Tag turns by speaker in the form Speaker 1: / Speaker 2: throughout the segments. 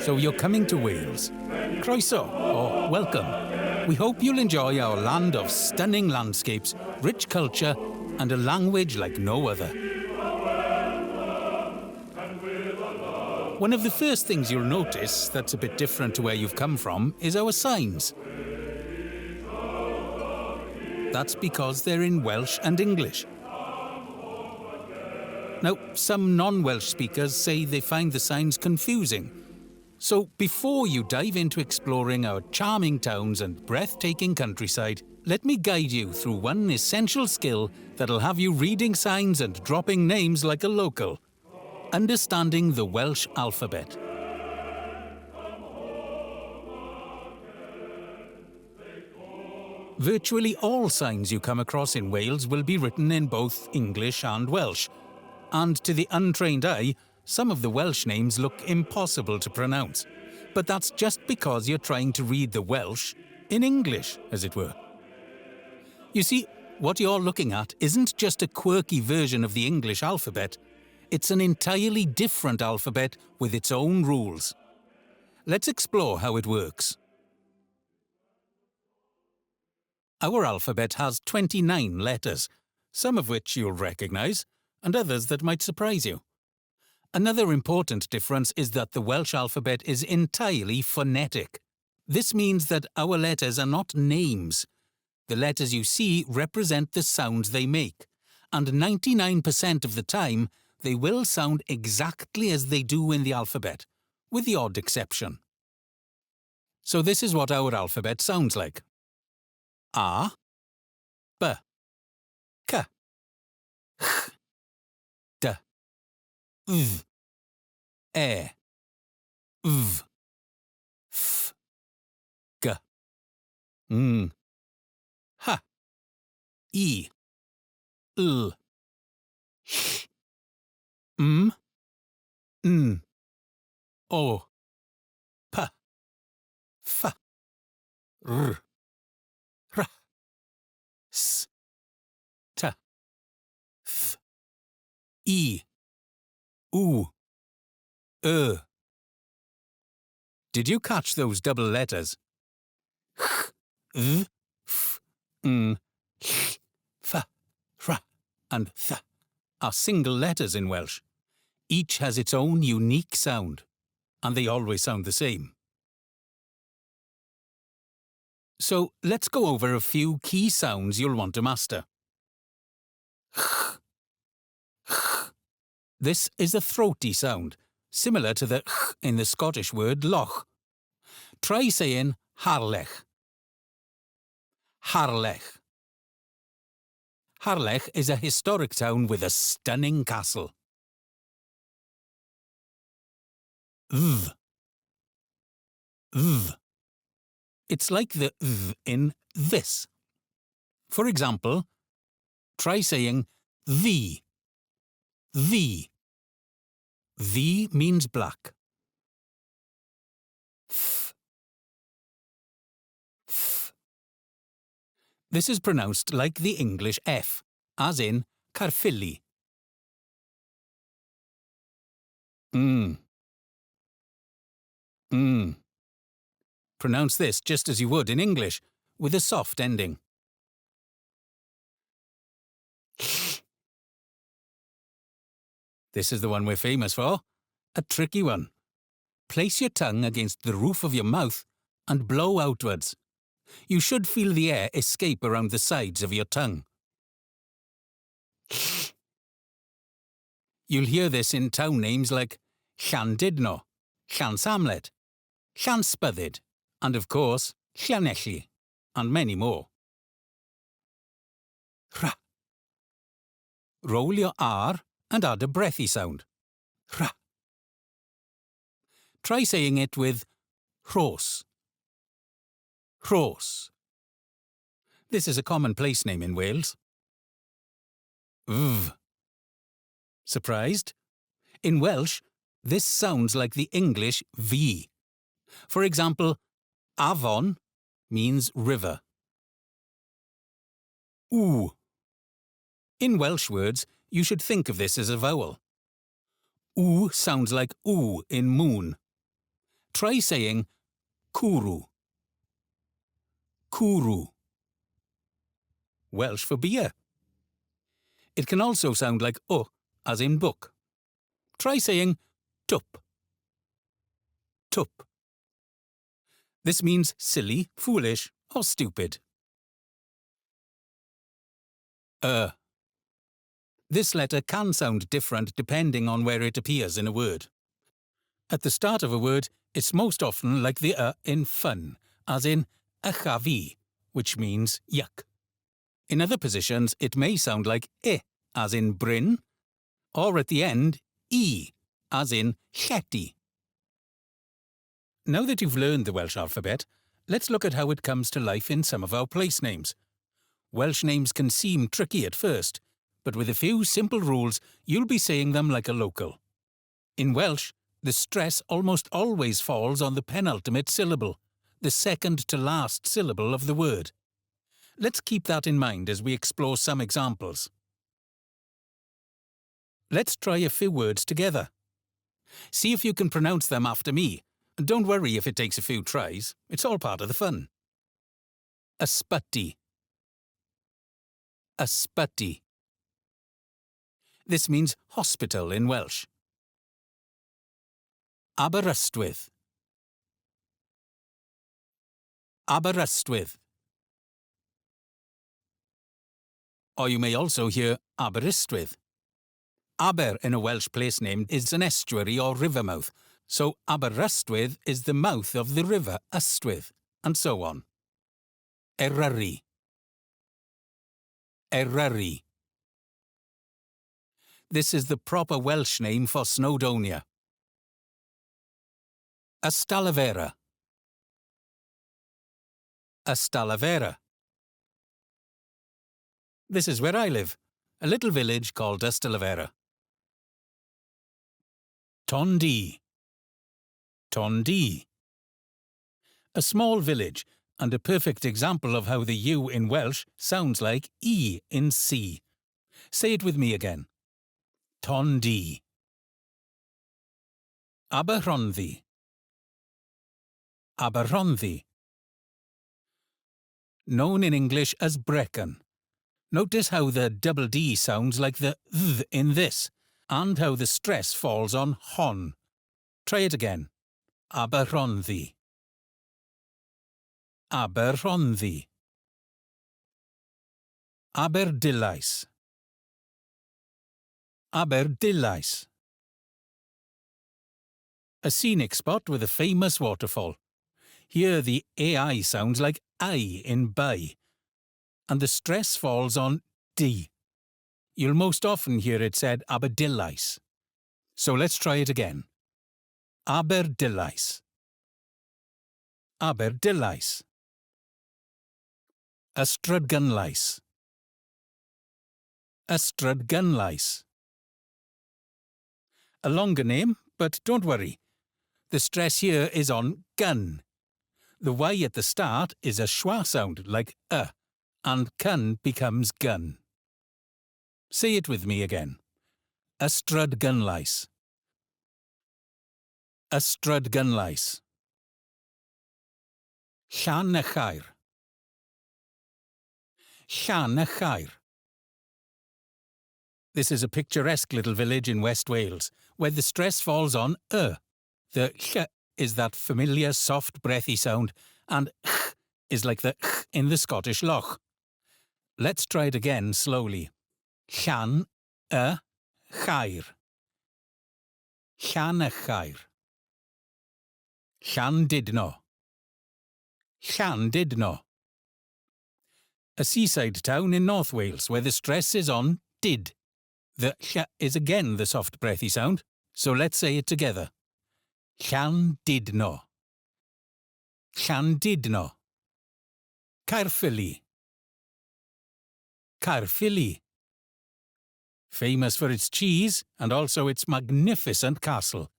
Speaker 1: So you're coming to Wales. Croeso, or welcome. We hope you'll enjoy our land of stunning landscapes, rich culture, and a language like no other. One of the first things you'll notice that's a bit different to where you've come from is our signs. That's because they're in Welsh and English. Now, some non-Welsh speakers say they find the signs confusing. So before you dive into exploring our charming towns and breathtaking countryside, let me guide you through one essential skill that'll have you reading signs and dropping names like a local: understanding the Welsh alphabet. Virtually all signs you come across in Wales will be written in both English and Welsh. And to the untrained eye, some of the Welsh names look impossible to pronounce. But that's just because you're trying to read the Welsh in English, as it were. You see, what you're looking at isn't just a quirky version of the English alphabet. It's an entirely different alphabet with its own rules. Let's explore how it works. Our alphabet has 29 letters, some of which you'll recognise, and others that might surprise you. Another important difference is that the Welsh alphabet is entirely phonetic. This means that our letters are not names. The letters you see represent the sounds they make, and 99% of the time they will sound exactly as they do in the alphabet, with the odd exception. So this is what our alphabet sounds like. A, B, K, H, D, V, E, V, F, G, Ng, H, I, L, Sh, M, N, O, P, F, R, R, S, T, Th, I, U, Did you catch those double letters? H, V, F, Ng, H, F, R, and Th are single letters in Welsh. Each has its own unique sound, and they always sound the same. So let's go over a few key sounds you'll want to master. This is a throaty sound, similar to the ch in the Scottish word loch. Try saying Harlech. Harlech. Harlech is a historic town with a stunning castle. V. V. It's like the v in this. For example, try saying the. The. The means black. F. F. This is pronounced like the English F, as in Caerphilly. Mm. Mm. Pronounce this just as you would in English, with a soft ending. This is the one we're famous for. A tricky one. Place your tongue against the roof of your mouth and blow outwards. You should feel the air escape around the sides of your tongue. You'll hear this in town names like Llandudno, Llansamlet, Llansbyddyd, and of course, Llanelli, and many more. Rha. Roll your R and add a breathy sound. Rha. Try saying it with Rhos. Rhos. This is a common place name in Wales. V. Surprised? In Welsh, this sounds like the English V. For example, Afon means river. W. In Welsh words, you should think of this as a vowel. W sounds like oo in moon. Try saying cwrw. Cwrw. Welsh for beer. It can also sound like o, as in book. Try saying twp. Twp. This means silly, foolish, or stupid. This letter can sound different depending on where it appears in a word. At the start of a word, it's most often like the in fun, as in achafi, which means yuck. In other positions, it may sound like as in bryn, or at the end, as in llety. Now that you've learned the Welsh alphabet, let's look at how it comes to life in some of our place names. Welsh names can seem tricky at first, but with a few simple rules, you'll be saying them like a local. In Welsh, the stress almost always falls on the penultimate syllable, the second to last syllable of the word. Let's keep that in mind as we explore some examples. Let's try a few words together. See if you can pronounce them after me. Don't worry if it takes a few tries, it's all part of the fun. Ysbyty. Ysbyty. This means hospital in Welsh. Aberystwyth. Aberystwyth. Or you may also hear Aberystwyth. Aber in a Welsh place name is an estuary or river mouth, so Aberystwyth is the mouth of the river Ystwyth, and so on. Eryri. Eryri. This is the proper Welsh name for Snowdonia. Ystalyfera. Ystalyfera. This is where I live, a little village called Ystalyfera. Tondi. Tondi. A small village, and a perfect example of how the U in Welsh sounds like E in C. Say it with me again. Tondi. Aberhonddu. Aberhonddu. Known in English as Brecon. Notice how the double D sounds like the th in this, and how the stress falls on hon. Try it again. Aberhonddu. Aberhonddu. Aberdulais. Aberdulais. A scenic spot with a famous waterfall. Here the AI sounds like I in by, and the stress falls on D. You'll most often hear it said Aberdulais. So let's try it again. Aberdulais. Aberdulais. Ystrydgunlais. Ystrydgunlais. A longer name, but don't worry. The stress here is on gun. The Y at the start is a schwa sound like and cun becomes gun. Say it with me again. Ystrydgunlais. Ystrydgunlais. Llanelli. Llanelli. This is a picturesque little village in West Wales, where the stress falls on The ll is that familiar soft breathy sound, and ch is like the ch in the Scottish loch. Let's try it again slowly. Llan chair. Llanelli. Llandudno. Llandudno. A seaside town in North Wales where the stress is on did. The ll is again the soft breathy sound, so let's say it together. Llandudno. Llandudno. Caerphilly. Caerphilly. Famous for its cheese and also its magnificent castle.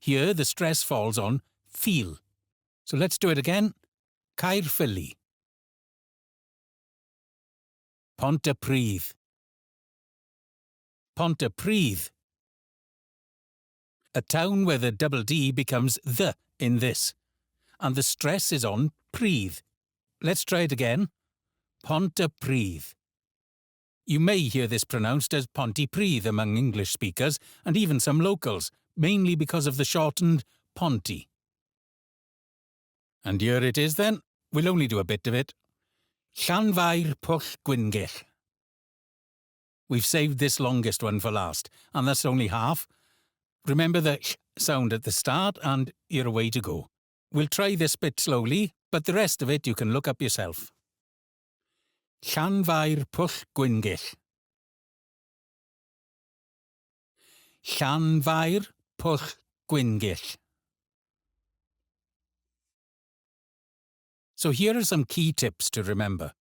Speaker 1: Here the stress falls on feel. So let's do it again. Caerphilly. Pontypridd. Pontypridd. a town where the double D becomes the in this, and the stress is on Pridd. Let's try it again. Pontypridd. You may hear this pronounced as Pontypridd among English speakers and even some locals, mainly because of the shortened Ponty. And here it is then. We'll only do a bit of it. Llanfair Pwll Gwyngyll. We've saved this longest one for last, and that's only half. Remember the sh sound at the start, and you're away to go. We'll try this bit slowly, but the rest of it you can look up yourself. Llanfair Pwll Gwyngyll. Llanfair Pwll Gwyngyll. So here are some key tips to remember.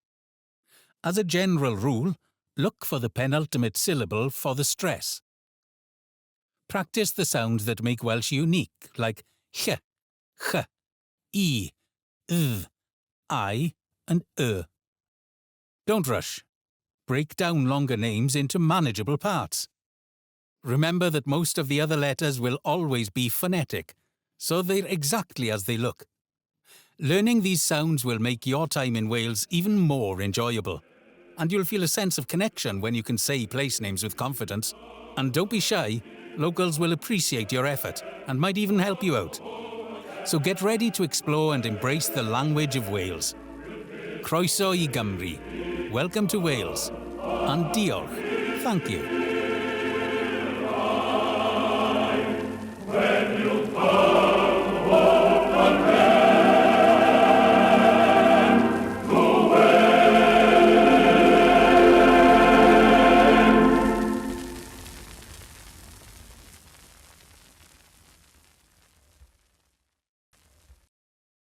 Speaker 1: As a general rule, look for the penultimate syllable for the stress. Practice the sounds that make Welsh unique, like ch, ch, e, th, I, and Don't rush. Break down longer names into manageable parts. Remember that most of the other letters will always be phonetic, so they're exactly as they look. Learning these sounds will make your time in Wales even more enjoyable, and you'll feel a sense of connection when you can say place names with confidence. And don't be shy, locals will appreciate your effort and might even help you out. So get ready to explore and embrace the language of Wales. Croeso I Gymru. Welcome to Wales. And diolch. Thank you.